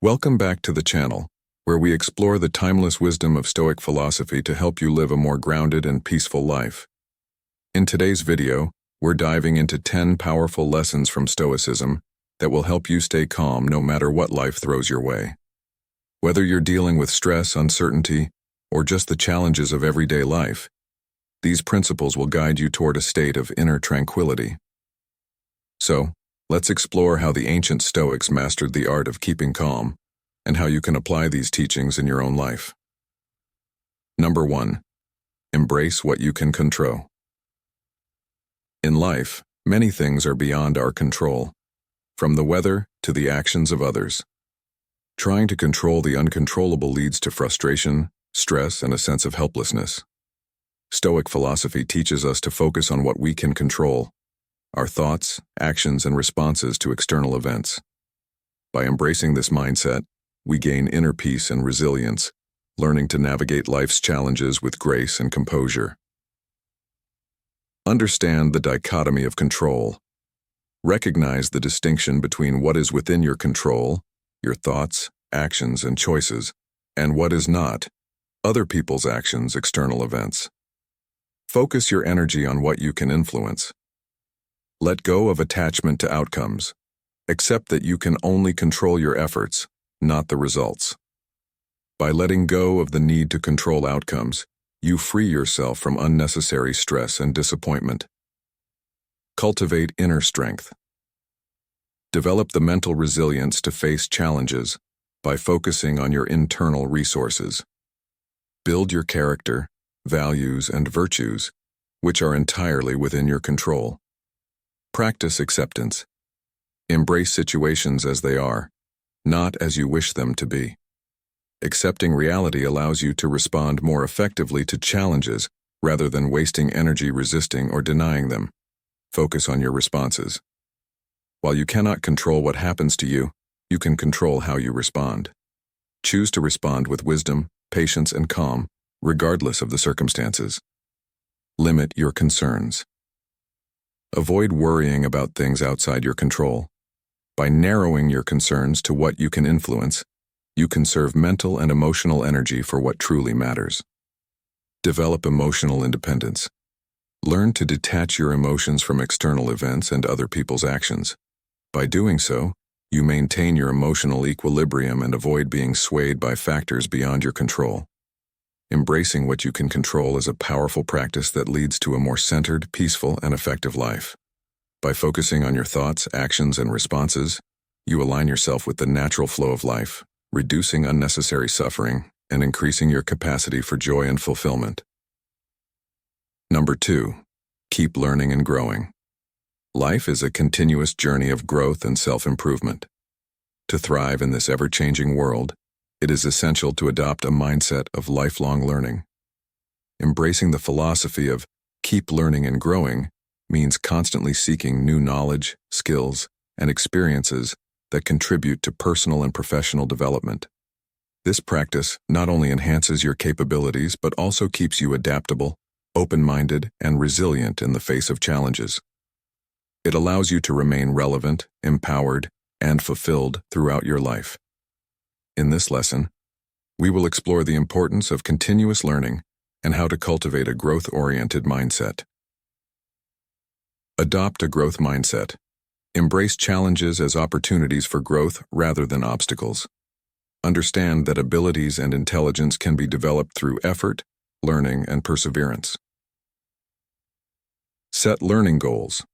Welcome back to the channel, where we explore the timeless wisdom of Stoic philosophy to help you live a more grounded and peaceful life. In today's video, we're diving into 10 powerful lessons from Stoicism that will help you stay calm no matter what life throws your way. Whether you're dealing with stress, uncertainty, or just the challenges of everyday life, these principles will guide you toward a state of inner tranquility. So, let's explore how the ancient Stoics mastered the art of keeping calm, and how you can apply these teachings in your own life. Number 1. Embrace what you can control. In life, many things are beyond our control, from the weather to the actions of others. Trying to control the uncontrollable leads to frustration, stress, and a sense of helplessness. Stoic philosophy teaches us to focus on what we can control: our thoughts, actions, and responses to external events. By embracing this mindset, we gain inner peace and resilience, learning to navigate life's challenges with grace and composure. Understand the dichotomy of control. Recognize the distinction between what is within your control, your thoughts, actions, and choices, and what is not, other people's actions, external events. Focus your energy on what you can influence. Let go of attachment to outcomes. Accept that you can only control your efforts, not the results. By letting go of the need to control outcomes, you free yourself from unnecessary stress and disappointment. Cultivate inner strength. Develop the mental resilience to face challenges by focusing on your internal resources. Build your character, values, and virtues, which are entirely within your control. Practice acceptance. Embrace situations as they are, not as you wish them to be. Accepting reality allows you to respond more effectively to challenges rather than wasting energy resisting or denying them. Focus on your responses. While you cannot control what happens to you, you can control how you respond. Choose to respond with wisdom, patience, and calm, regardless of the circumstances. Limit your concerns. Avoid worrying about things outside your control. By narrowing your concerns to what you can influence, you conserve mental and emotional energy for what truly matters. Develop emotional independence. Learn to detach your emotions from external events and other people's actions. By doing so, you maintain your emotional equilibrium and avoid being swayed by factors beyond your control. Embracing what you can control is a powerful practice that leads to a more centered, peaceful, and effective life. By focusing on your thoughts, actions, and responses, you align yourself with the natural flow of life, reducing unnecessary suffering and increasing your capacity for joy and fulfillment. Number 2. Keep learning and growing. Life is a continuous journey of growth and self-improvement. To thrive in this ever-changing world, it is essential to adopt a mindset of lifelong learning. Embracing the philosophy of keep learning and growing means constantly seeking new knowledge, skills, and experiences that contribute to personal and professional development. This practice not only enhances your capabilities but also keeps you adaptable, open-minded, and resilient in the face of challenges. It allows you to remain relevant, empowered, and fulfilled throughout your life. In this lesson, we will explore the importance of continuous learning and how to cultivate a growth-oriented mindset. Adopt a growth mindset. Embrace challenges as opportunities for growth rather than obstacles. Understand that abilities and intelligence can be developed through effort, learning, and perseverance. Set learning goals.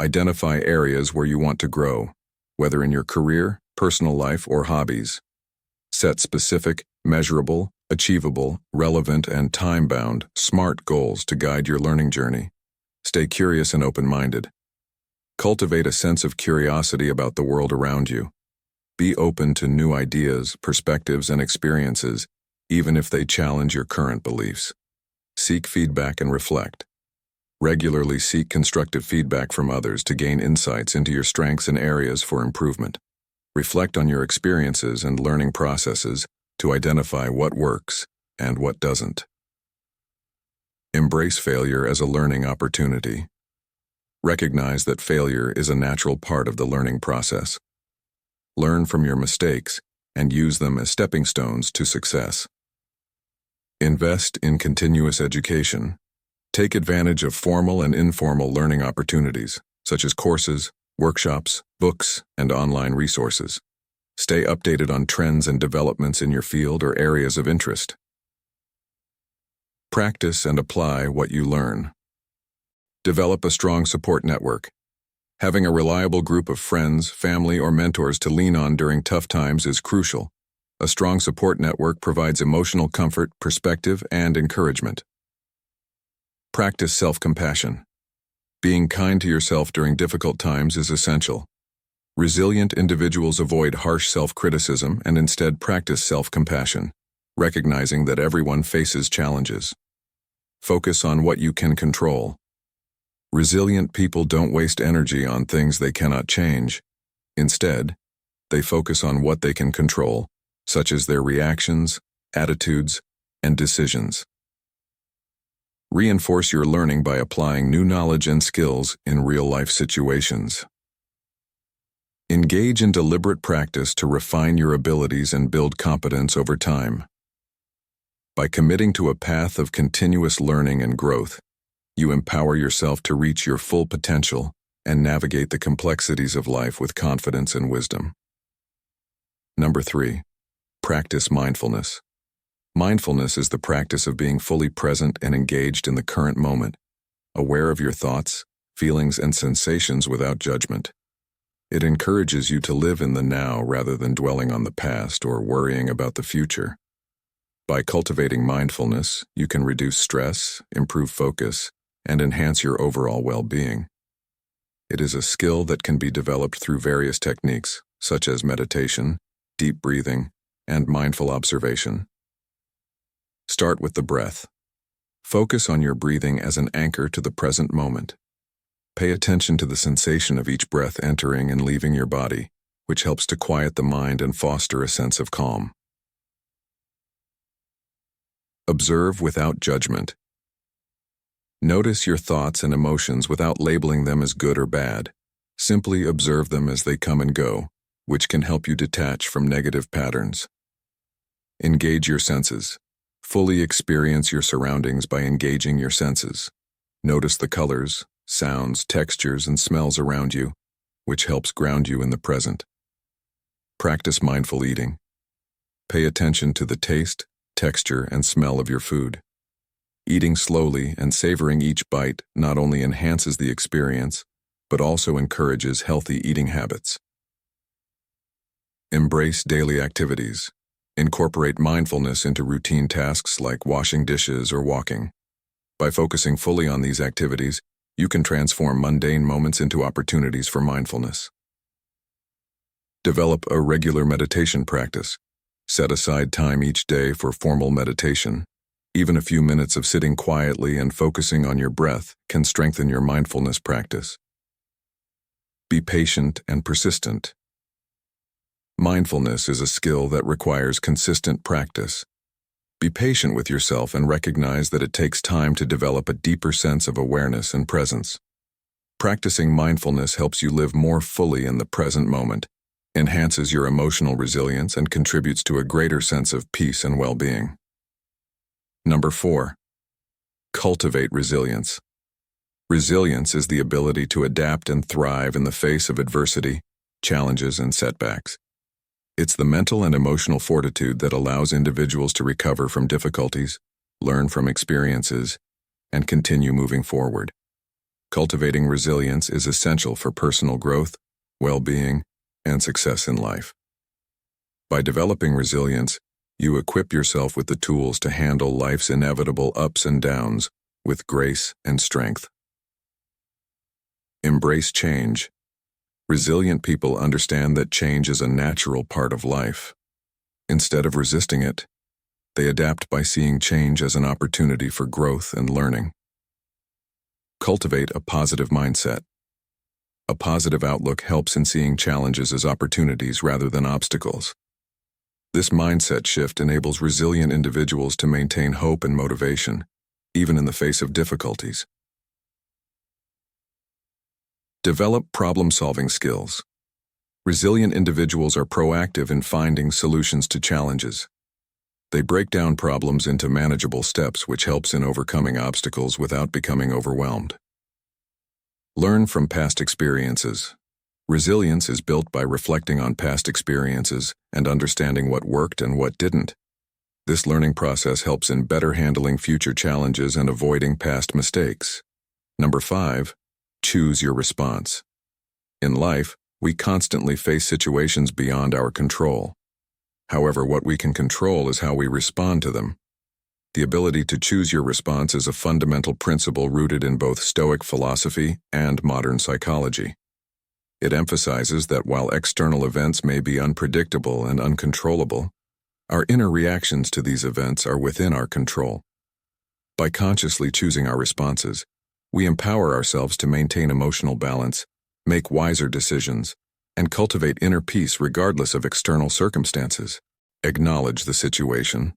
Identify areas where you want to grow, whether in your career, personal life, or hobbies. Set specific, measurable, achievable, relevant, and time-bound, SMART goals to guide your learning journey. Stay curious and open-minded. Cultivate a sense of curiosity about the world around you. Be open to new ideas, perspectives, and experiences, even if they challenge your current beliefs. Seek feedback and reflect. Regularly seek constructive feedback from others to gain insights into your strengths and areas for improvement. Reflect on your experiences and learning processes to identify what works and what doesn't. Embrace failure as a learning opportunity. Recognize that failure is a natural part of the learning process. Learn from your mistakes and use them as stepping stones to success. Invest in continuous education. Take advantage of formal and informal learning opportunities, such as courses, workshops, books, and online resources. Stay updated on trends and developments in your field or areas of interest. Practice and apply what you learn. Develop a strong support network. Having a reliable group of friends, family, or mentors to lean on during tough times is crucial. A strong support network provides emotional comfort, perspective, and encouragement. Practice self-compassion. Being kind to yourself during difficult times is essential. Resilient individuals avoid harsh self-criticism and instead practice self-compassion, recognizing that everyone faces challenges. Focus on what you can control. Resilient people don't waste energy on things they cannot change. Instead, they focus on what they can control, such as their reactions, attitudes, and decisions. Reinforce your learning by applying new knowledge and skills in real-life situations. Engage in deliberate practice to refine your abilities and build competence over time. By committing to a path of continuous learning and growth, you empower yourself to reach your full potential and navigate the complexities of life with confidence and wisdom. Number 3. Practice mindfulness. Mindfulness is the practice of being fully present and engaged in the current moment, aware of your thoughts, feelings, and sensations without judgment. It encourages you to live in the now rather than dwelling on the past or worrying about the future. By cultivating mindfulness, you can reduce stress, improve focus, and enhance your overall well-being. It is a skill that can be developed through various techniques, such as meditation, deep breathing, and mindful observation. Start with the breath. Focus on your breathing as an anchor to the present moment. Pay attention to the sensation of each breath entering and leaving your body, which helps to quiet the mind and foster a sense of calm. Observe without judgment. Notice your thoughts and emotions without labeling them as good or bad. Simply observe them as they come and go, which can help you detach from negative patterns. Engage your senses. Fully experience your surroundings by engaging your senses. Notice the colors, sounds, textures, and smells around you, which helps ground you in the present. Practice mindful eating. Pay attention to the taste, texture, and smell of your food. Eating slowly and savoring each bite not only enhances the experience, but also encourages healthy eating habits. Embrace daily activities. Incorporate mindfulness into routine tasks like washing dishes or walking. By focusing fully on these activities, you can transform mundane moments into opportunities for mindfulness. Develop a regular meditation practice. Set aside time each day for formal meditation. Even a few minutes of sitting quietly and focusing on your breath can strengthen your mindfulness practice. Be patient and persistent. Mindfulness is a skill that requires consistent practice. Be patient with yourself and recognize that it takes time to develop a deeper sense of awareness and presence. Practicing mindfulness helps you live more fully in the present moment, enhances your emotional resilience, and contributes to a greater sense of peace and well-being. Number 4. Cultivate resilience. Resilience is the ability to adapt and thrive in the face of adversity, challenges, and setbacks. It's the mental and emotional fortitude that allows individuals to recover from difficulties, learn from experiences, and continue moving forward. Cultivating resilience is essential for personal growth, well-being, and success in life. By developing resilience, you equip yourself with the tools to handle life's inevitable ups and downs with grace and strength. Embrace change. Resilient people understand that change is a natural part of life. Instead of resisting it, they adapt by seeing change as an opportunity for growth and learning. Cultivate a positive mindset. A positive outlook helps in seeing challenges as opportunities rather than obstacles. This mindset shift enables resilient individuals to maintain hope and motivation, even in the face of difficulties. Develop problem-solving skills. Resilient individuals are proactive in finding solutions to challenges. They break down problems into manageable steps, which helps in overcoming obstacles without becoming overwhelmed. Learn from past experiences. Resilience is built by reflecting on past experiences and understanding what worked and what didn't. This learning process helps in better handling future challenges and avoiding past mistakes. Number 5, choose your response. In life, we constantly face situations beyond our control. However, what we can control is how we respond to them. The ability to choose your response is a fundamental principle rooted in both Stoic philosophy and modern psychology. It emphasizes that while external events may be unpredictable and uncontrollable, our inner reactions to these events are within our control. By consciously choosing our responses, we empower ourselves to maintain emotional balance, make wiser decisions, and cultivate inner peace regardless of external circumstances. Acknowledge the situation.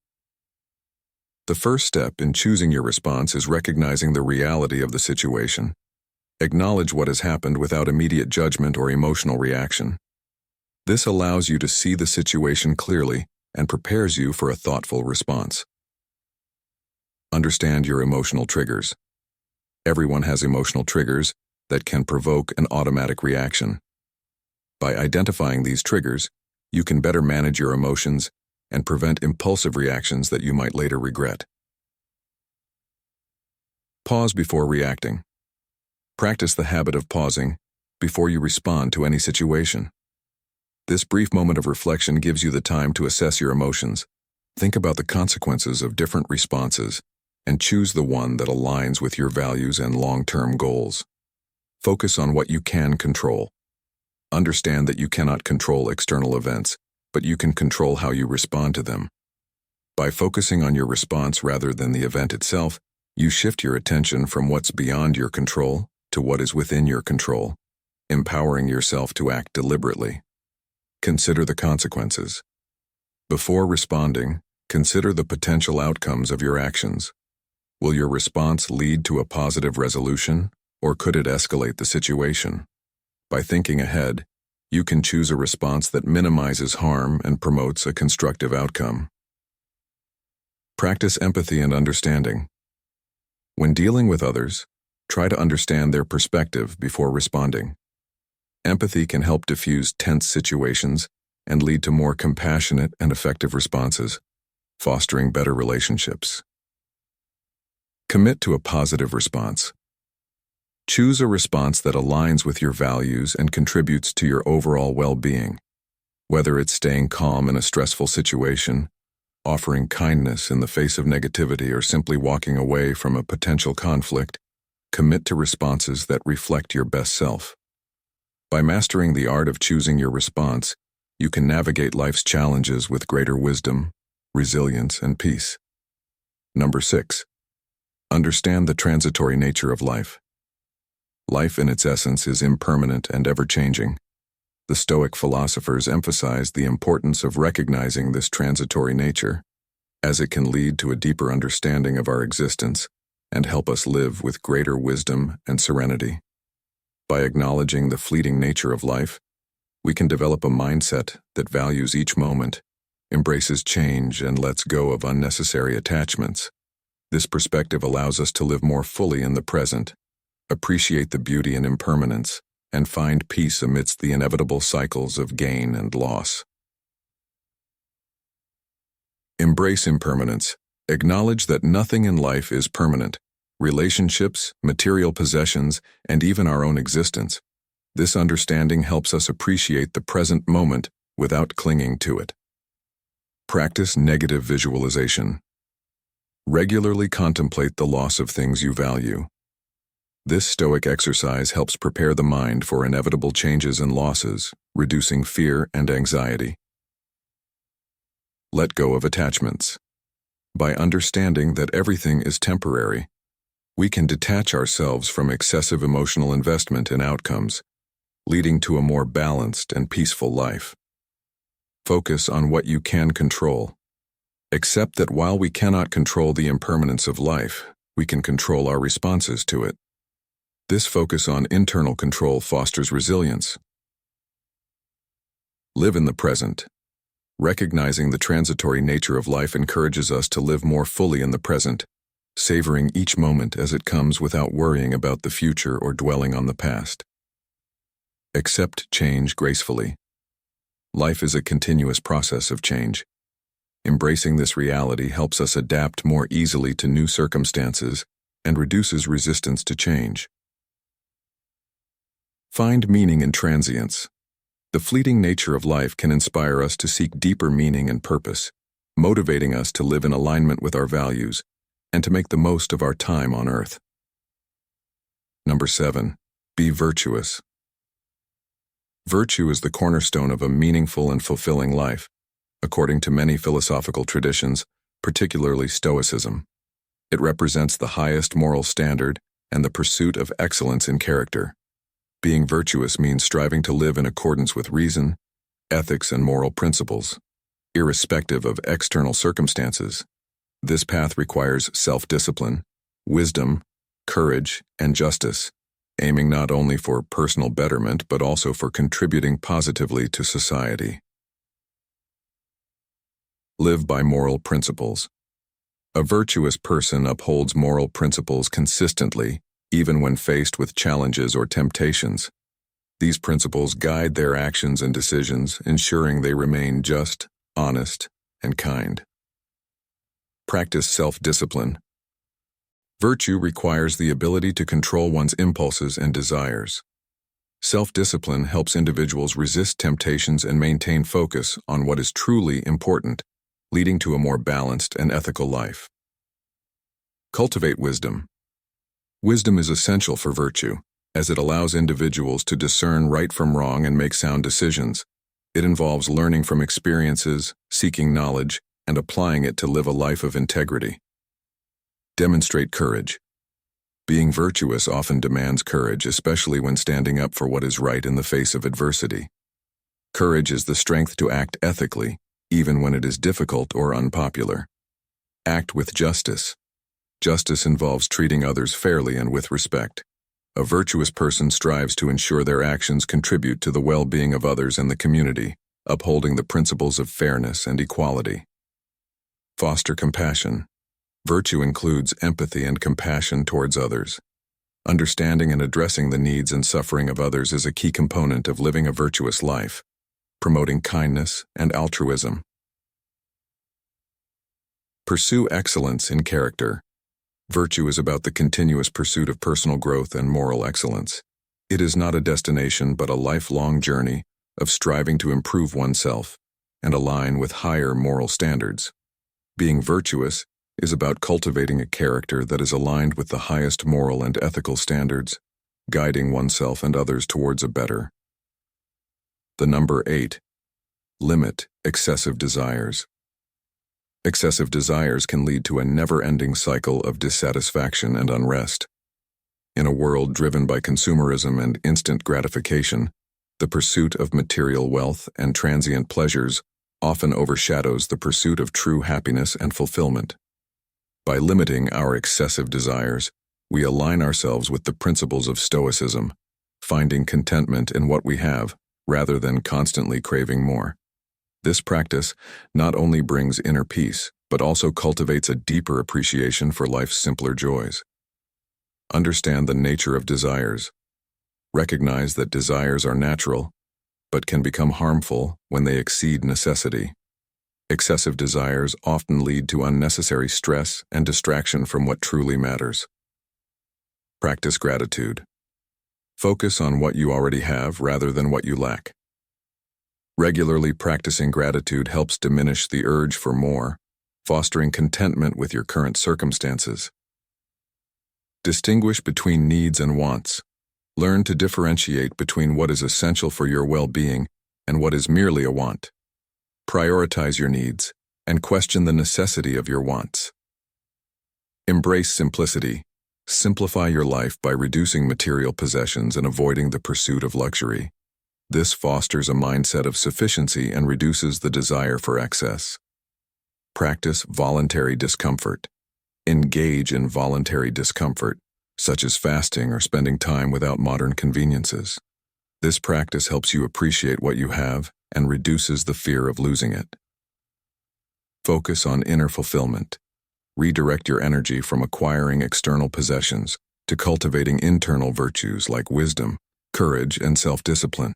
The first step in choosing your response is recognizing the reality of the situation. Acknowledge what has happened without immediate judgment or emotional reaction. This allows you to see the situation clearly and prepares you for a thoughtful response. Understand your emotional triggers. Everyone has emotional triggers that can provoke an automatic reaction. By identifying these triggers, you can better manage your emotions and prevent impulsive reactions that you might later regret. Pause before reacting. Practice the habit of pausing before you respond to any situation. This brief moment of reflection gives you the time to assess your emotions, think about the consequences of different responses, and choose the one that aligns with your values and long-term goals. Focus on what you can control. Understand that you cannot control external events, but you can control how you respond to them. By focusing on your response rather than the event itself, you shift your attention from what's beyond your control to what is within your control, empowering yourself to act deliberately. Consider the consequences. Before responding, consider the potential outcomes of your actions. Will your response lead to a positive resolution, or could it escalate the situation? By thinking ahead, you can choose a response that minimizes harm and promotes a constructive outcome. Practice empathy and understanding. When dealing with others, try to understand their perspective before responding. Empathy can help diffuse tense situations and lead to more compassionate and effective responses, fostering better relationships. Commit to a positive response. Choose a response that aligns with your values and contributes to your overall well-being. Whether it's staying calm in a stressful situation, offering kindness in the face of negativity, or simply walking away from a potential conflict, commit to responses that reflect your best self. By mastering the art of choosing your response, you can navigate life's challenges with greater wisdom, resilience, and peace. Number 6. Understand the transitory nature of life. Life in its essence is impermanent and ever-changing. The Stoic philosophers emphasized the importance of recognizing this transitory nature, as it can lead to a deeper understanding of our existence and help us live with greater wisdom and serenity. By acknowledging the fleeting nature of life, we can develop a mindset that values each moment, embraces change, and lets go of unnecessary attachments. This perspective allows us to live more fully in the present, appreciate the beauty and impermanence, and find peace amidst the inevitable cycles of gain and loss. Embrace impermanence. Acknowledge that nothing in life is permanent. Relationships, material possessions, and even our own existence. This understanding helps us appreciate the present moment without clinging to it. Practice negative visualization. Regularly contemplate the loss of things you value. This Stoic exercise helps prepare the mind for inevitable changes and losses, reducing fear and anxiety. Let go of attachments. By understanding that everything is temporary, we can detach ourselves from excessive emotional investment in outcomes, leading to a more balanced and peaceful life. Focus on what you can control. Accept that while we cannot control the impermanence of life, we can control our responses to it. This focus on internal control fosters resilience. Live in the present. Recognizing the transitory nature of life encourages us to live more fully in the present, savoring each moment as it comes without worrying about the future or dwelling on the past. Accept change gracefully. Life is a continuous process of change. Embracing this reality helps us adapt more easily to new circumstances and reduces resistance to change. Find meaning in transience. The fleeting nature of life can inspire us to seek deeper meaning and purpose, motivating us to live in alignment with our values and to make the most of our time on earth. Number 7. Be virtuous. Virtue is the cornerstone of a meaningful and fulfilling life, according to many philosophical traditions, particularly Stoicism. It represents the highest moral standard and the pursuit of excellence in character. Being virtuous means striving to live in accordance with reason, ethics, and moral principles, irrespective of external circumstances. This path requires self-discipline, wisdom, courage, and justice, aiming not only for personal betterment but also for contributing positively to society. Live by moral principles. A virtuous person upholds moral principles consistently, even when faced with challenges or temptations. These principles guide their actions and decisions, ensuring they remain just, honest, and kind. Practice self-discipline. Virtue requires the ability to control one's impulses and desires. Self-discipline helps individuals resist temptations and maintain focus on what is truly important, leading to a more balanced and ethical life. Cultivate wisdom. Wisdom is essential for virtue, as it allows individuals to discern right from wrong and make sound decisions. It involves learning from experiences, seeking knowledge, and applying it to live a life of integrity. Demonstrate courage. Being virtuous often demands courage, especially when standing up for what is right in the face of adversity. Courage is the strength to act ethically, even when it is difficult or unpopular. Act with justice. Justice involves treating others fairly and with respect. A virtuous person strives to ensure their actions contribute to the well-being of others and the community, upholding the principles of fairness and equality. Foster compassion. Virtue includes empathy and compassion towards others. Understanding and addressing the needs and suffering of others is a key component of living a virtuous life, promoting kindness and altruism. Pursue excellence in character. Virtue is about the continuous pursuit of personal growth and moral excellence. It is not a destination but a lifelong journey of striving to improve oneself and align with higher moral standards. Being virtuous is about cultivating a character that is aligned with the highest moral and ethical standards, guiding oneself and others towards a better. The number 8. Limit excessive desires. Excessive desires can lead to a never-ending cycle of dissatisfaction and unrest. In a world driven by consumerism and instant gratification, the pursuit of material wealth and transient pleasures often overshadows the pursuit of true happiness and fulfillment. By limiting our excessive desires, we align ourselves with the principles of Stoicism, finding contentment in what we have rather than constantly craving more. This practice not only brings inner peace, but also cultivates a deeper appreciation for life's simpler joys. Understand the nature of desires. Recognize that desires are natural, but can become harmful when they exceed necessity. Excessive desires often lead to unnecessary stress and distraction from what truly matters. Practice gratitude. Focus on what you already have rather than what you lack. Regularly practicing gratitude helps diminish the urge for more, fostering contentment with your current circumstances. Distinguish between needs and wants. Learn to differentiate between what is essential for your well-being and what is merely a want. Prioritize your needs and question the necessity of your wants. Embrace simplicity. Simplify your life by reducing material possessions and avoiding the pursuit of luxury. This fosters a mindset of sufficiency and reduces the desire for excess. Practice voluntary discomfort. Engage in voluntary discomfort, such as fasting or spending time without modern conveniences. This practice helps you appreciate what you have and reduces the fear of losing it. Focus on inner fulfillment. Redirect your energy from acquiring external possessions to cultivating internal virtues like wisdom, courage, and self-discipline.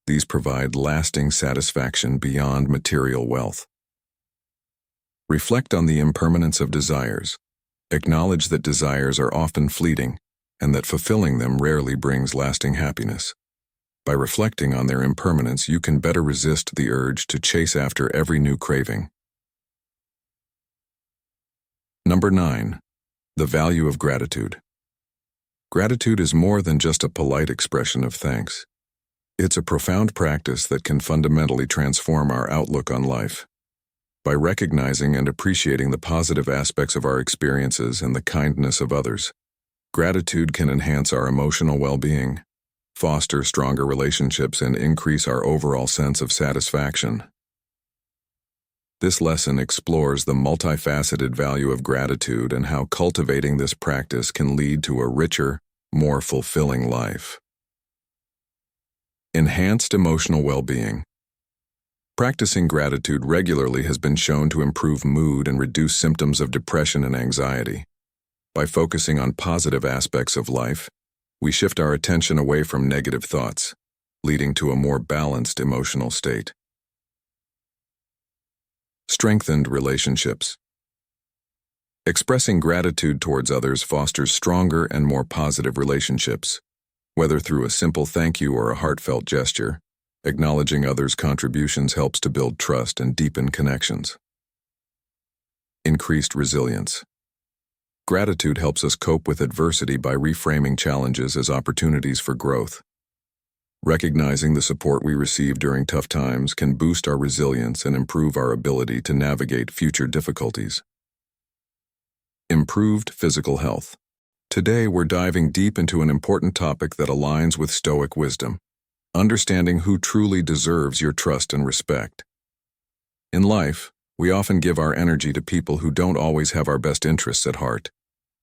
These provide lasting satisfaction beyond material wealth. Reflect on the impermanence of desires. Acknowledge that desires are often fleeting and that fulfilling them rarely brings lasting happiness. By reflecting on their impermanence, you can better resist the urge to chase after every new craving. Number 9. The value of gratitude. Gratitude is more than just a polite expression of thanks. It's a profound practice that can fundamentally transform our outlook on life. By recognizing and appreciating the positive aspects of our experiences and the kindness of others, gratitude can enhance our emotional well-being, foster stronger relationships, and increase our overall sense of satisfaction. This lesson explores the multifaceted value of gratitude and how cultivating this practice can lead to a richer, more fulfilling life. Enhanced emotional well-being. Practicing gratitude regularly has been shown to improve mood and reduce symptoms of depression and anxiety. By focusing on positive aspects of life, we shift our attention away from negative thoughts, leading to a more balanced emotional state. Strengthened relationships. Expressing gratitude towards others fosters stronger and more positive relationships. Whether through a simple thank you or a heartfelt gesture, acknowledging others' contributions helps to build trust and deepen connections. Increased resilience. Gratitude helps us cope with adversity by reframing challenges as opportunities for growth. Recognizing the support we receive during tough times can boost our resilience and improve our ability to navigate future difficulties. Improved physical health. Today we're diving deep into an important topic that aligns with Stoic wisdom: understanding who truly deserves your trust and respect. In life, we often give our energy to people who don't always have our best interests at heart.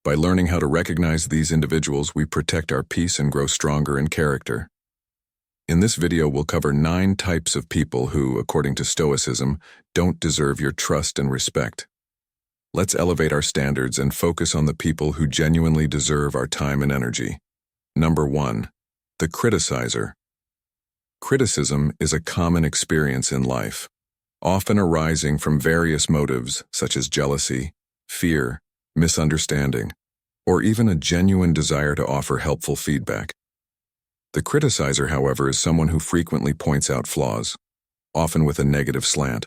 By learning how to recognize these individuals, we protect our peace and grow stronger in character. In this video, we'll cover 9 types of people who, according to Stoicism, don't deserve your trust and respect. Let's elevate our standards and focus on the people who genuinely deserve our time and energy. Number 1. The criticiser. Criticism is a common experience in life, often arising from various motives such as jealousy, fear, misunderstanding, or even a genuine desire to offer helpful feedback. The criticiser, however, is someone who frequently points out flaws, often with a negative slant.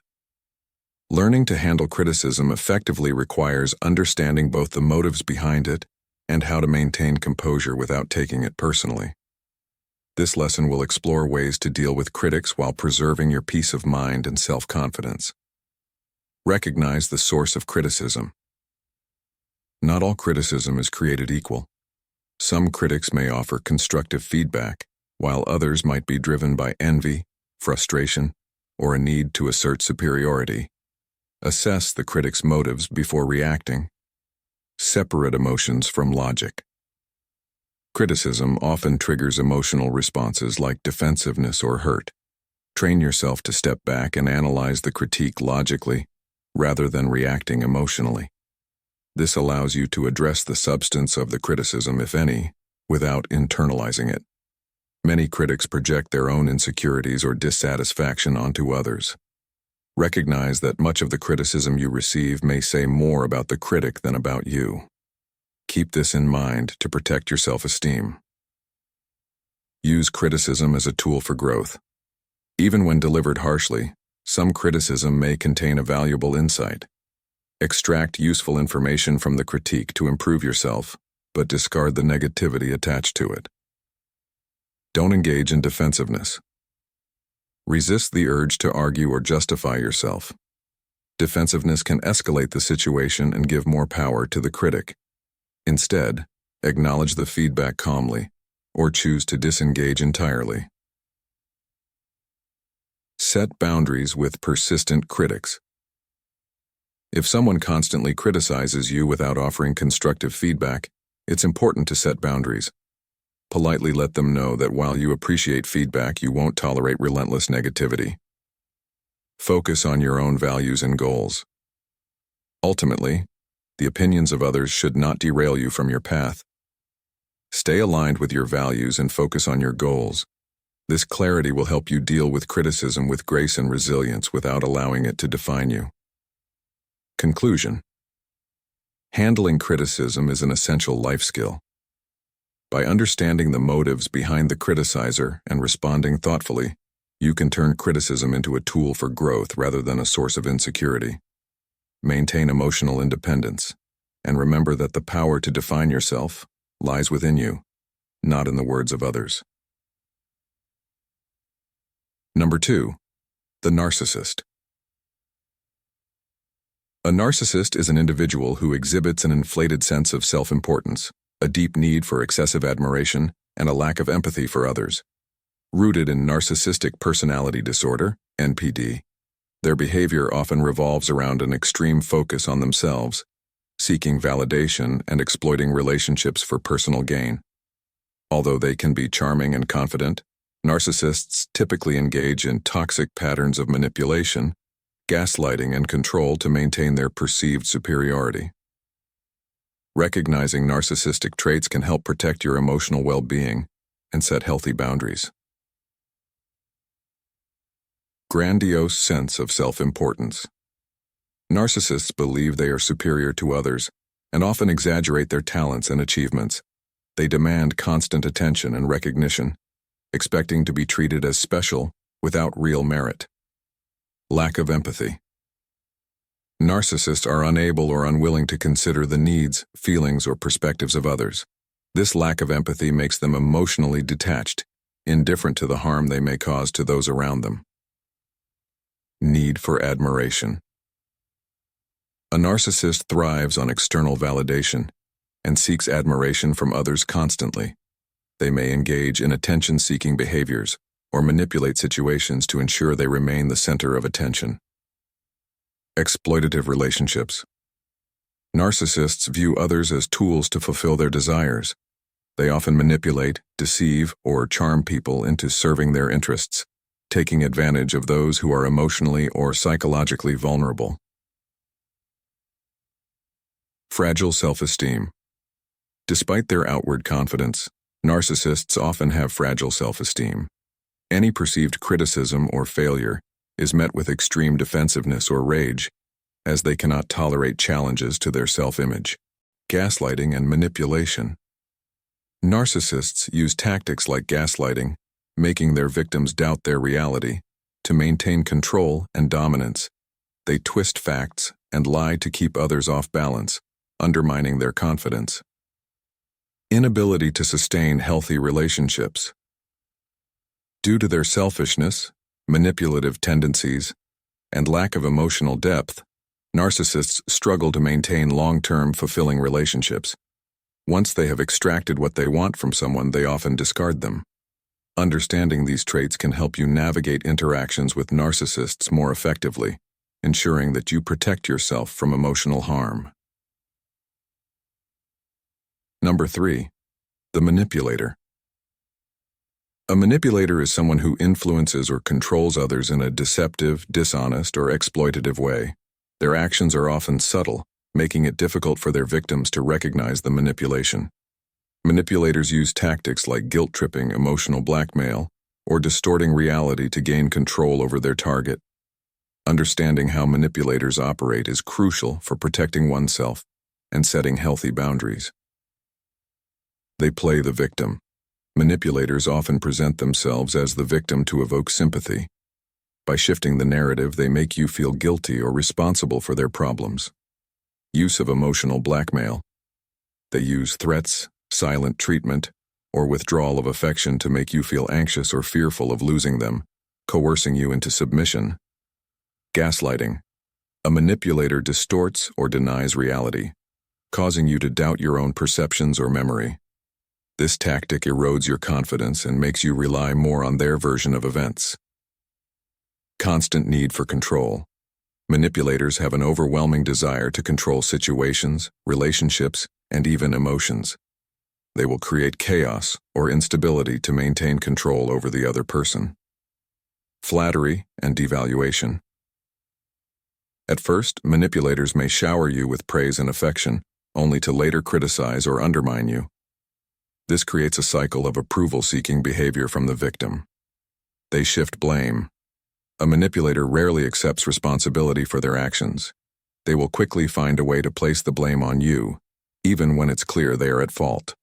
Learning to handle criticism effectively requires understanding both the motives behind it and how to maintain composure without taking it personally. This lesson will explore ways to deal with critics while preserving your peace of mind and self-confidence. Recognize the source of criticism. Not all criticism is created equal. Some critics may offer constructive feedback, while others might be driven by envy, frustration, or a need to assert superiority. Assess the critic's motives before reacting. Separate emotions from logic. Criticism often triggers emotional responses like defensiveness or hurt. Train yourself to step back and analyze the critique logically, rather than reacting emotionally. This allows you to address the substance of the criticism, if any, without internalizing it. Many critics project their own insecurities or dissatisfaction onto others. Recognize that much of the criticism you receive may say more about the critic than about you. Keep this in mind to protect your self-esteem. Use criticism as a tool for growth. Even when delivered harshly, some criticism may contain a valuable insight. Extract useful information from the critique to improve yourself, but discard the negativity attached to it. Don't engage in defensiveness. Resist the urge to argue or justify yourself. Defensiveness can escalate the situation and give more power to the critic. Instead, acknowledge the feedback calmly, or choose to disengage entirely. Set boundaries with persistent critics. If someone constantly criticizes you without offering constructive feedback, it's important to set boundaries. Politely let them know that while you appreciate feedback, you won't tolerate relentless negativity. Focus on your own values and goals. Ultimately, the opinions of others should not derail you from your path. Stay aligned with your values and focus on your goals. This clarity will help you deal with criticism with grace and resilience without allowing it to define you. Conclusion. Handling criticism is an essential life skill. By understanding the motives behind the criticiser and responding thoughtfully, you can turn criticism into a tool for growth rather than a source of insecurity. Maintain emotional independence, and remember that the power to define yourself lies within you, not in the words of others. Number 2. The narcissist. A narcissist is an individual who exhibits an inflated sense of self-importance, a deep need for excessive admiration, and a lack of empathy for others. Rooted in narcissistic personality disorder, NPD, their behavior often revolves around an extreme focus on themselves, seeking validation and exploiting relationships for personal gain. Although they can be charming and confident, narcissists typically engage in toxic patterns of manipulation, gaslighting, and control to maintain their perceived superiority. Recognizing narcissistic traits can help protect your emotional well-being and set healthy boundaries. Grandiose sense of self-importance. Narcissists believe they are superior to others and often exaggerate their talents and achievements. They demand constant attention and recognition, expecting to be treated as special without real merit. Lack of empathy. Narcissists are unable or unwilling to consider the needs, feelings, or perspectives of others. This lack of empathy makes them emotionally detached, indifferent to the harm they may cause to those around them. Need for admiration. A narcissist thrives on external validation and seeks admiration from others constantly. They may engage in attention-seeking behaviors or manipulate situations to ensure they remain the center of attention. Exploitative relationships. Narcissists view others as tools to fulfill their desires. They often manipulate, deceive, or charm people into serving their interests, taking advantage of those who are emotionally or psychologically vulnerable. Fragile self-esteem. Despite their outward confidence, narcissists often have fragile self-esteem. Any perceived criticism or failure is met with extreme defensiveness or rage, as they cannot tolerate challenges to their self-image. Gaslighting and manipulation. Narcissists use tactics like gaslighting, making their victims doubt their reality, to maintain control and dominance. They twist facts and lie to keep others off balance, undermining their confidence. Inability to sustain healthy relationships. Due to their selfishness, manipulative tendencies, and lack of emotional depth, narcissists struggle to maintain long-term, fulfilling relationships. Once they have extracted what they want from someone, they often discard them. Understanding these traits can help you navigate interactions with narcissists more effectively, ensuring that you protect yourself from emotional harm. Number 3. The manipulator. A manipulator is someone who influences or controls others in a deceptive, dishonest, or exploitative way. Their actions are often subtle, making it difficult for their victims to recognize the manipulation. Manipulators use tactics like guilt-tripping, emotional blackmail, or distorting reality to gain control over their target. Understanding how manipulators operate is crucial for protecting oneself and setting healthy boundaries. They play the victim. Manipulators often present themselves as the victim to evoke sympathy. By shifting the narrative, they make you feel guilty or responsible for their problems. Use of emotional blackmail. They use threats, silent treatment, or withdrawal of affection to make you feel anxious or fearful of losing them, coercing you into submission. Gaslighting. A manipulator distorts or denies reality, causing you to doubt your own perceptions or memory. This tactic erodes your confidence and makes you rely more on their version of events. Constant need for control. Manipulators have an overwhelming desire to control situations, relationships, and even emotions. They will create chaos or instability to maintain control over the other person. Flattery and devaluation. At first, manipulators may shower you with praise and affection, only to later criticize or undermine you. This creates a cycle of approval-seeking behavior from the victim. They shift blame. A manipulator rarely accepts responsibility for their actions. They will quickly find a way to place the blame on you, even when it's clear they are at fault.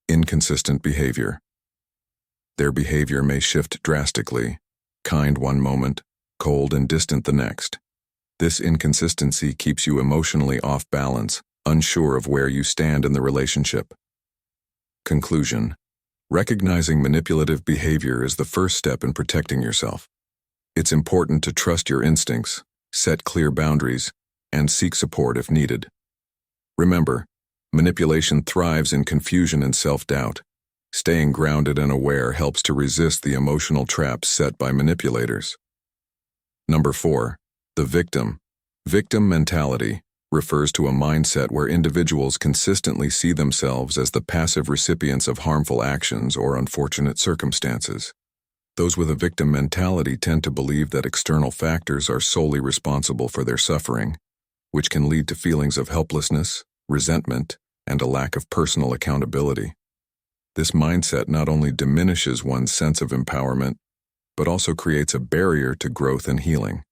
Inconsistent behavior. Their behavior may shift drastically, kind one moment, cold and distant the next. This inconsistency keeps you emotionally off balance, unsure of where you stand in the relationship. Conclusion: recognizing manipulative behavior is the first step in protecting yourself. It's important to trust your instincts, set clear boundaries, and seek support if needed. Remember, manipulation thrives in confusion and self-doubt. Staying grounded and aware helps to resist the emotional traps set by manipulators. Number 4. The victim. Victim mentality refers to a mindset where individuals consistently see themselves as the passive recipients of harmful actions or unfortunate circumstances. Those with a victim mentality tend to believe that external factors are solely responsible for their suffering, which can lead to feelings of helplessness, resentment, and a lack of personal accountability. This mindset not only diminishes one's sense of empowerment, but also creates a barrier to growth and healing.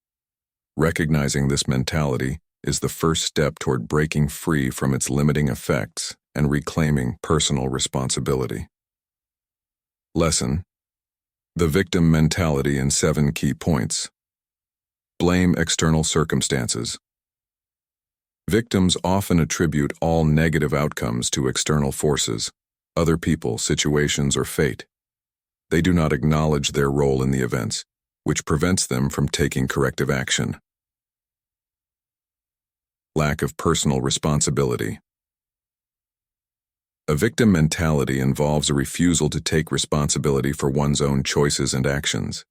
Recognizing this mentality is the first step toward breaking free from its limiting effects and reclaiming personal responsibility. Lesson: the victim mentality in 7 key points. Blame external circumstances. Victims often attribute all negative outcomes to external forces, other people, situations, or fate. They do not acknowledge their role in the events, which prevents them from taking corrective action. Lack of personal responsibility. A victim mentality involves a refusal to take responsibility for one's own choices and actions.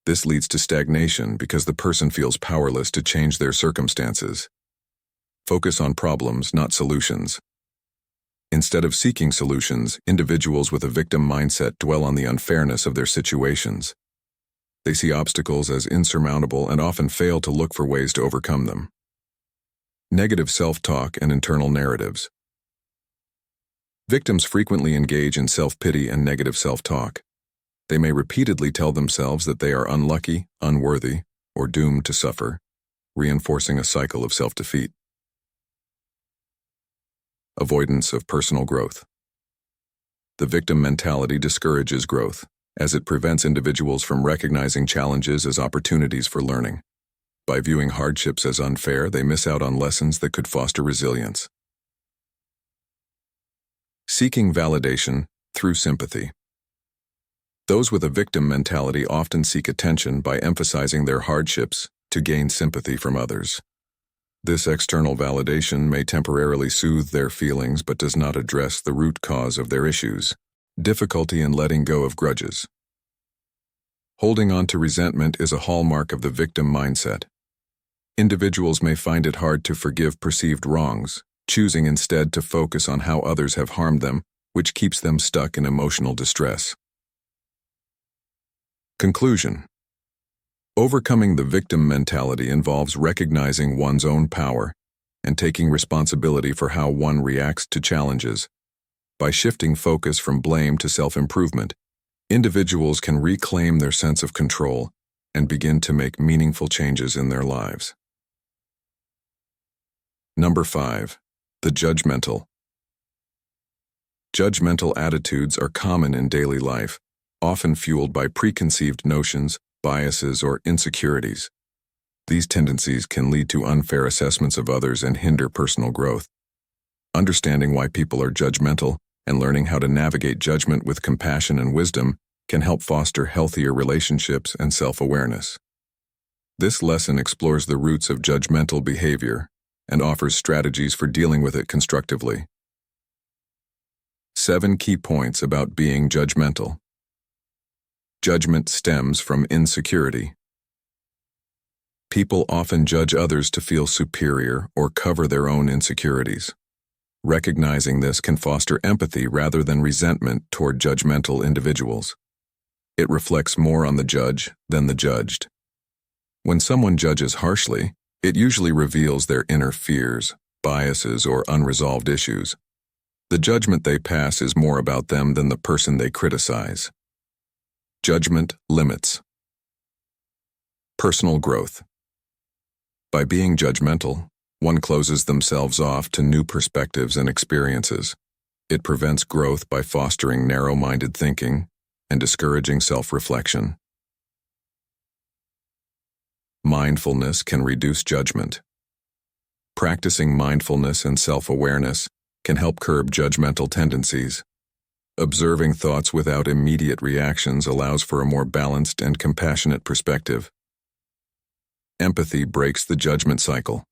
This leads to stagnation because the person feels powerless to change their circumstances. Focus on problems, not solutions. Instead of seeking solutions, individuals with a victim mindset dwell on the unfairness of their situations. They see obstacles as insurmountable and often fail to look for ways to overcome them. Negative self-talk and internal narratives. Victims frequently engage in self-pity and negative self-talk. They may repeatedly tell themselves that they are unlucky, unworthy, or doomed to suffer, reinforcing a cycle of self-defeat. Avoidance of personal growth. The victim mentality discourages growth, as it prevents individuals from recognizing challenges as opportunities for learning. By viewing hardships as unfair, they miss out on lessons that could foster resilience. Seeking validation through sympathy. Those with a victim mentality often seek attention by emphasizing their hardships to gain sympathy from others. This external validation may temporarily soothe their feelings but does not address the root cause of their issues: difficulty in letting go of grudges. Holding on to resentment is a hallmark of the victim mindset. Individuals may find it hard to forgive perceived wrongs, choosing instead to focus on how others have harmed them, which keeps them stuck in emotional distress. Conclusion: overcoming the victim mentality involves recognizing one's own power and taking responsibility for how one reacts to challenges. By shifting focus from blame to self-improvement, individuals can reclaim their sense of control and begin to make meaningful changes in their lives. Number 5. The judgmental. Judgmental attitudes are common in daily life, often fueled by preconceived notions, biases, or insecurities. These tendencies can lead to unfair assessments of others and hinder personal growth. Understanding why people are judgmental and learning how to navigate judgment with compassion and wisdom can help foster healthier relationships and self-awareness. This lesson explores the roots of judgmental behavior and offers strategies for dealing with it constructively. 7 key points about being judgmental. Judgment stems from insecurity. People often judge others to feel superior or cover their own insecurities. Recognizing this can foster empathy rather than resentment toward judgmental individuals. It reflects more on the judge than the judged. When someone judges harshly, it usually reveals their inner fears, biases, or unresolved issues. The judgment they pass is more about them than the person they criticize. Judgment limits. Personal growth. By being judgmental, one closes themselves off to new perspectives and experiences. It prevents growth by fostering narrow-minded thinking and discouraging self-reflection. Mindfulness can reduce judgment. Practicing mindfulness and self-awareness can help curb judgmental tendencies. Observing thoughts without immediate reactions allows for a more balanced and compassionate perspective. Empathy breaks the judgment cycle.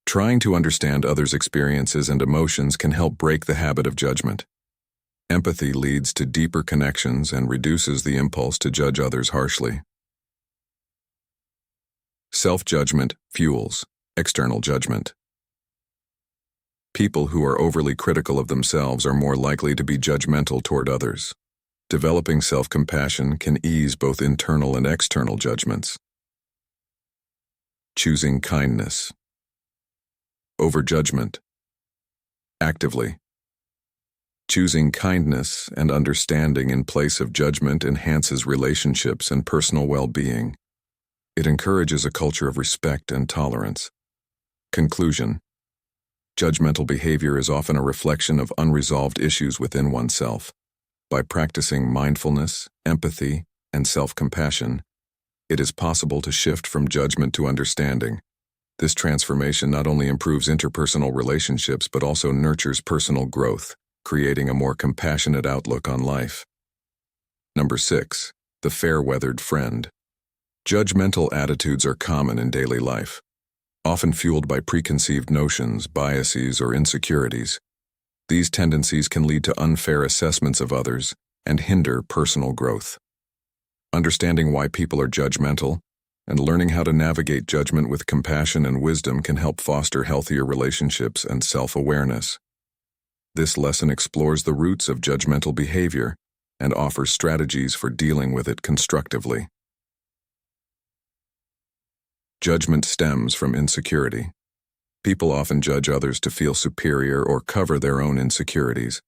Trying to understand others' experiences and emotions can help break the habit of judgment. Empathy leads to deeper connections and reduces the impulse to judge others harshly. Self-judgment fuels external judgment. People who are overly critical of themselves are more likely to be judgmental toward others. Developing self-compassion can ease both internal and external judgments. Choosing kindness over judgment. Actively. Choosing kindness and understanding in place of judgment enhances relationships and personal well-being. It encourages a culture of respect and tolerance. Conclusion. Judgmental behavior is often a reflection of unresolved issues within oneself. By practicing mindfulness, empathy, and self-compassion, it is possible to shift from judgment to understanding. This transformation not only improves interpersonal relationships but also nurtures personal growth, creating a more compassionate outlook on life. Number 6. The fair-weathered friend. Judgmental attitudes are common in daily life, often fueled by preconceived notions, biases, or insecurities. These tendencies can lead to unfair assessments of others and hinder personal growth. Understanding why people are judgmental and learning how to navigate judgment with compassion and wisdom can help foster healthier relationships and self-awareness. This lesson explores the roots of judgmental behavior and offers strategies for dealing with it constructively. Judgment stems from insecurity. People often judge others to feel superior or cover their own insecurities.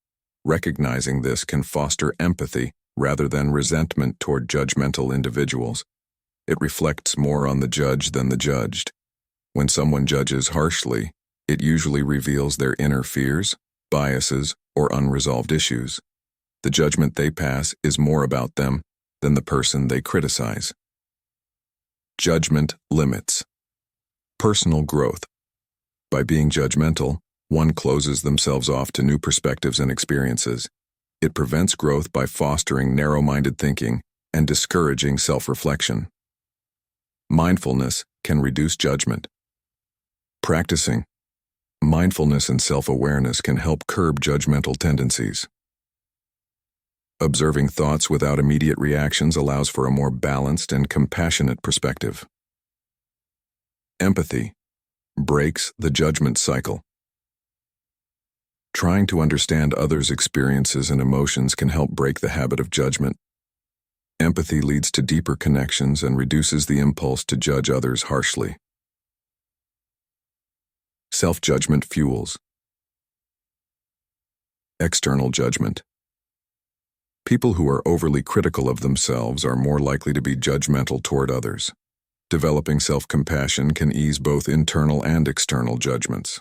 Recognizing this can foster empathy rather than resentment toward judgmental individuals. It reflects more on the judge than the judged. When someone judges harshly, it usually reveals their inner fears, biases, or unresolved issues. The judgment they pass is more about them than the person they criticize. Judgment limits. Personal growth. By being judgmental, one closes themselves off to new perspectives and experiences. It prevents growth by fostering narrow-minded thinking and discouraging self-reflection. Mindfulness can reduce judgment. Practicing mindfulness and self-awareness can help curb judgmental tendencies. Observing thoughts without immediate reactions allows for a more balanced and compassionate perspective. Empathy breaks the judgment cycle. Trying to understand others' experiences and emotions can help break the habit of judgment. Empathy leads to deeper connections and reduces the impulse to judge others harshly. Self-judgment fuels external judgment. People who are overly critical of themselves are more likely to be judgmental toward others. Developing self-compassion can ease both internal and external judgments.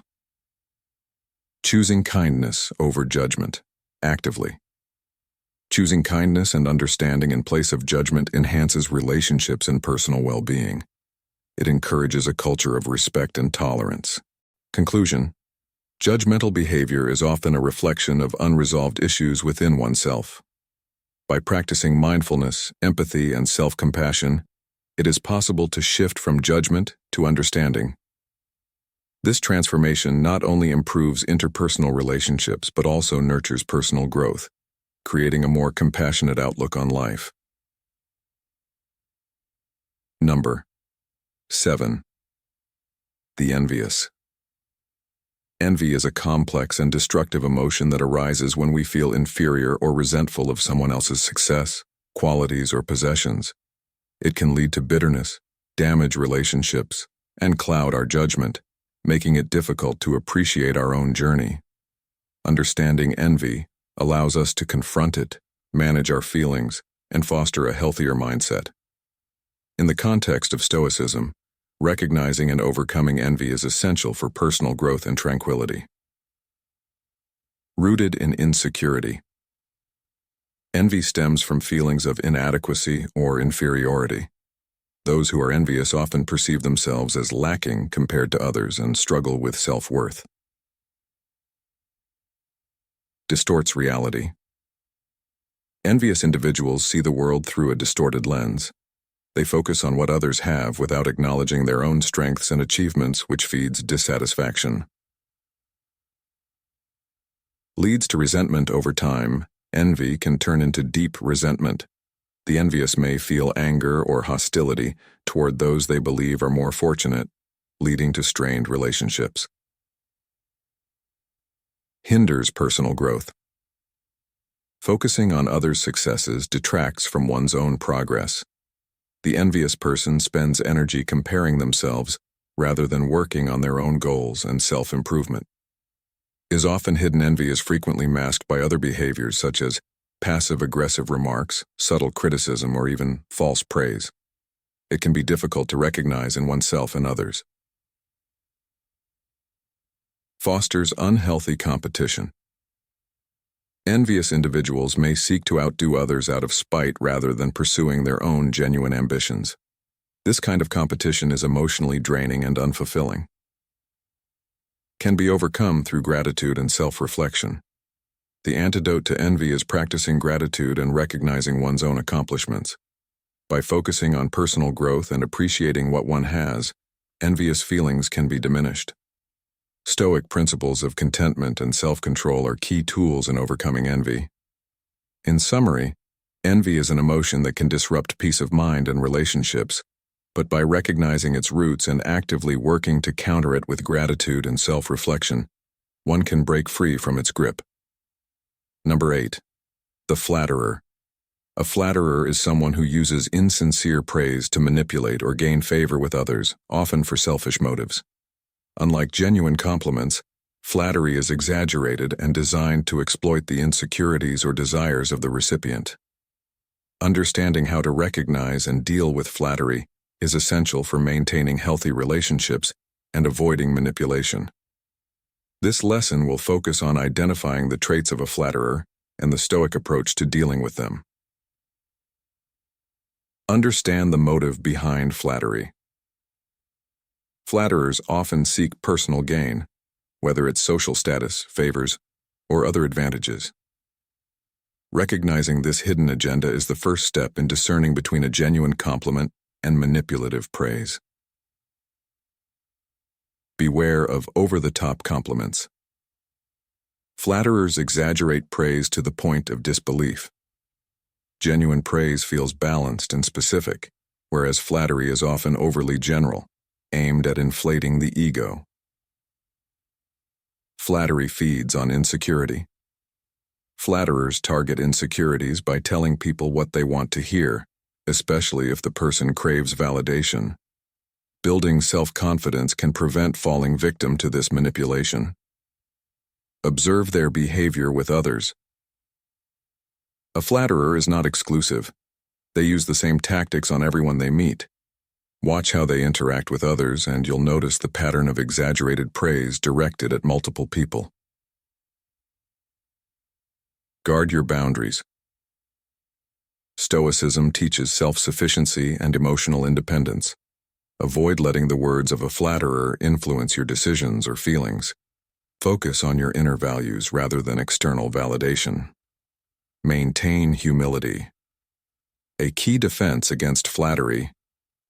Choosing kindness over judgment, actively. Choosing kindness and understanding in place of judgment enhances relationships and personal well-being. It encourages a culture of respect and tolerance. Conclusion: judgmental behavior is often a reflection of unresolved issues within oneself. By practicing mindfulness, empathy, and self-compassion, it is possible to shift from judgment to understanding. This transformation not only improves interpersonal relationships but also nurtures personal growth, creating a more compassionate outlook on life. Number 7. The envious. Envy is a complex and destructive emotion that arises when we feel inferior or resentful of someone else's success, qualities, or possessions. It can lead to bitterness, damage relationships, and cloud our judgment, making it difficult to appreciate our own journey. Understanding envy allows us to confront it, manage our feelings, and foster a healthier mindset. In the context of Stoicism, recognizing and overcoming envy is essential for personal growth and tranquility. Rooted in insecurity. Envy stems from feelings of inadequacy or inferiority. Those who are envious often perceive themselves as lacking compared to others and struggle with self-worth. Distorts reality. Envious individuals see the world through a distorted lens. They focus on what others have without acknowledging their own strengths and achievements, which feeds dissatisfaction. Leads to resentment over time. Envy can turn into deep resentment. The envious may feel anger or hostility toward those they believe are more fortunate, leading to strained relationships. Hinders personal growth. Focusing on others' successes detracts from one's own progress. The envious person spends energy comparing themselves rather than working on their own goals and self-improvement. Often hidden envy is frequently masked by other behaviors such as passive-aggressive remarks, subtle criticism, or even false praise. It can be difficult to recognize in oneself and others. Fosters unhealthy competition. Envious individuals may seek to outdo others out of spite rather than pursuing their own genuine ambitions. This kind of competition is emotionally draining and unfulfilling. Can be overcome through gratitude and self-reflection. The antidote to envy is practicing gratitude and recognizing one's own accomplishments. By focusing on personal growth and appreciating what one has, envious feelings can be diminished. Stoic principles of contentment and self-control are key tools in overcoming envy. In summary, envy is an emotion that can disrupt peace of mind and relationships, but by recognizing its roots and actively working to counter it with gratitude and self-reflection, one can break free from its grip. Number 8. The flatterer. A flatterer is someone who uses insincere praise to manipulate or gain favor with others, often for selfish motives. Unlike genuine compliments, flattery is exaggerated and designed to exploit the insecurities or desires of the recipient. Understanding how to recognize and deal with flattery is essential for maintaining healthy relationships and avoiding manipulation. This lesson will focus on identifying the traits of a flatterer and the Stoic approach to dealing with them. Understand the motive behind flattery. Flatterers often seek personal gain, whether it's social status, favors, or other advantages. Recognizing this hidden agenda is the first step in discerning between a genuine compliment and manipulative praise. Beware of over-the-top compliments. Flatterers exaggerate praise to the point of disbelief. Genuine praise feels balanced and specific, whereas flattery is often overly general, aimed at inflating the ego. Flattery feeds on insecurity. Flatterers target insecurities by telling people what they want to hear, especially if the person craves validation. Building self-confidence can prevent falling victim to this manipulation. Observe their behavior with others. A flatterer is not exclusive. They use the same tactics on everyone they meet. Watch how they interact with others, and you'll notice the pattern of exaggerated praise directed at multiple people. Guard your boundaries. Stoicism teaches self-sufficiency and emotional independence. Avoid letting the words of a flatterer influence your decisions or feelings. Focus on your inner values rather than external validation. Maintain humility. A key defense against flattery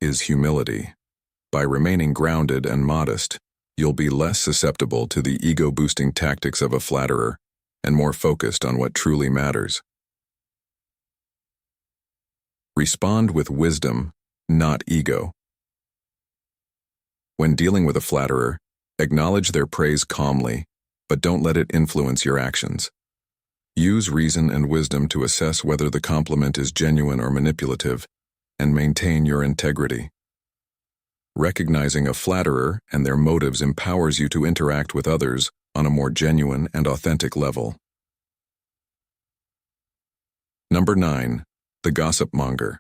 is humility. By remaining grounded and modest, you'll be less susceptible to the ego-boosting tactics of a flatterer and more focused on what truly matters. Respond with wisdom, not ego. When dealing with a flatterer, Acknowledge their praise calmly, but don't let it influence your actions. Use reason and wisdom to assess whether the compliment is genuine or manipulative, and maintain your integrity. Recognizing a flatterer and their motives empowers you to interact with others on a more genuine and authentic level. Number 9. The gossipmonger.